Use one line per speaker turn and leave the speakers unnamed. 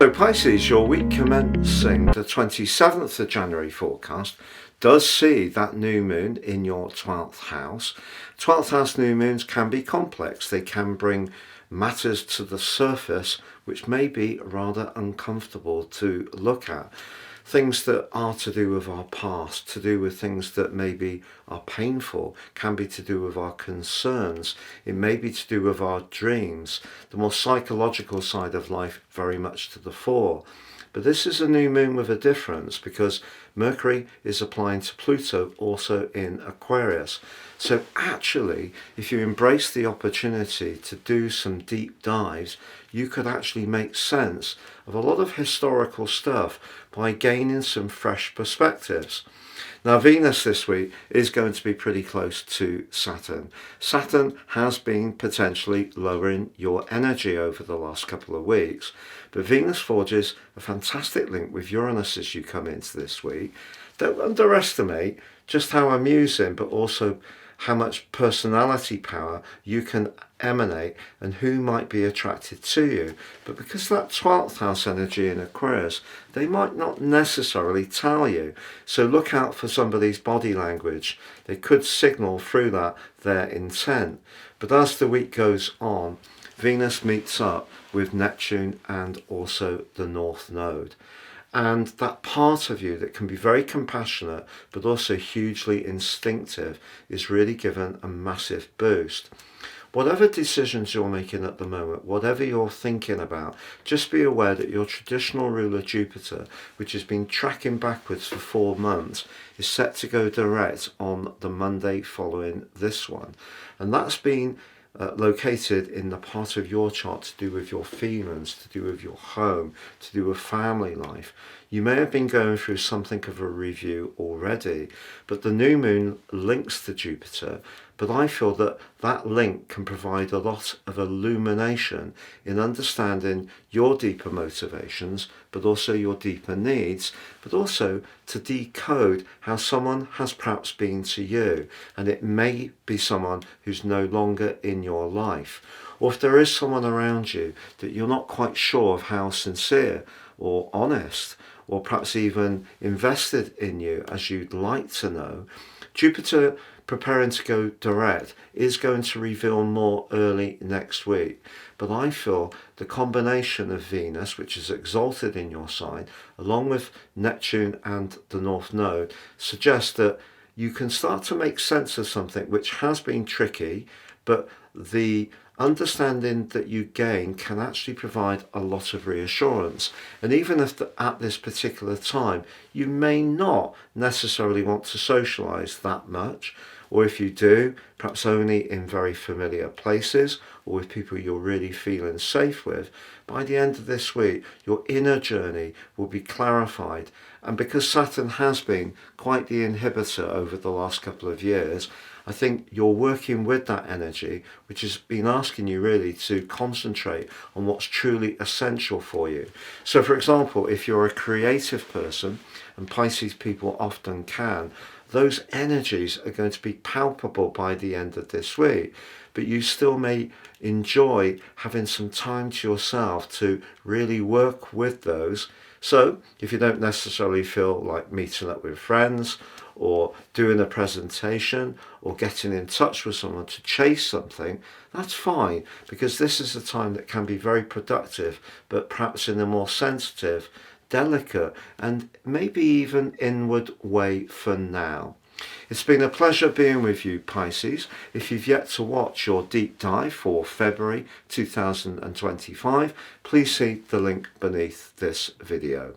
So Pisces, your week commencing the 27th of January forecast does see that new moon in your 12th house. 12th house new moons can be complex. They can bring matters to the surface which may be rather uncomfortable to look at. Things that are to do with our past, to do with things that maybe are painful, can be to do with our concerns. It may be to do with our dreams. The more psychological side of life very much to the fore. But this is a new moon with a difference because Mercury is applying to Pluto also in Aquarius. So actually, if you embrace the opportunity to do some deep dives, you could actually make sense of a lot of historical stuff by gaining some fresh perspectives. Now, Venus this week is going to be pretty close to Saturn. Saturn has been potentially lowering your energy over the last couple of weeks, but Venus forges a fantastic link with Uranus as you come into this week. Don't underestimate just how amusing, but also how much personality power you can emanate and who might be attracted to you. But because that 12th house energy in Aquarius, they might not necessarily tell you. So look out for somebody's body language. They could signal through that their intent. But as the week goes on, Venus meets up with Neptune and also the North Node. And that part of you that can be very compassionate but also hugely instinctive is really given a massive boost. Whatever decisions you're making at the moment, whatever you're thinking about, just be aware that your traditional ruler Jupiter, which has been tracking backwards for 4 months, is set to go direct on the Monday following this one. And that's been located in the part of your chart to do with your feelings, to do with your home, to do with family life. You may have been going through something of a review already, but the new moon links to Jupiter. But I feel that that link can provide a lot of illumination in understanding your deeper motivations, but also your deeper needs, but also to decode how someone has perhaps been to you. And it may be someone who's no longer in your life. Or if there is someone around you that you're not quite sure of how sincere or honest, or perhaps even invested in you as you'd like to know, Jupiter preparing to go direct is going to reveal more early next week. But I feel the combination of Venus, which is exalted in your sign, along with Neptune and the North Node, suggests that you can start to make sense of something which has been tricky, but the understanding that you gain can actually provide a lot of reassurance. And even if at this particular time you may not necessarily want to socialize that much, or if you do, perhaps only in very familiar places or with people you're really feeling safe with, by the end of this week your inner journey will be clarified. And because Saturn has been quite the inhibitor over the last couple of years, I think you're working with that energy, which has been asking you really to concentrate on what's truly essential for you. So for example, if you're a creative person, and Pisces people often can, those energies are going to be palpable by the end of this week, but you still may enjoy having some time to yourself to really work with those. So if you don't necessarily feel like meeting up with friends or doing a presentation or getting in touch with someone to chase something, that's fine, because this is a time that can be very productive, but perhaps in a more sensitive, delicate and maybe even inward way for now. It's been a pleasure being with you, Pisces. If you've yet to watch your deep dive for February 2025, please see the link beneath this video.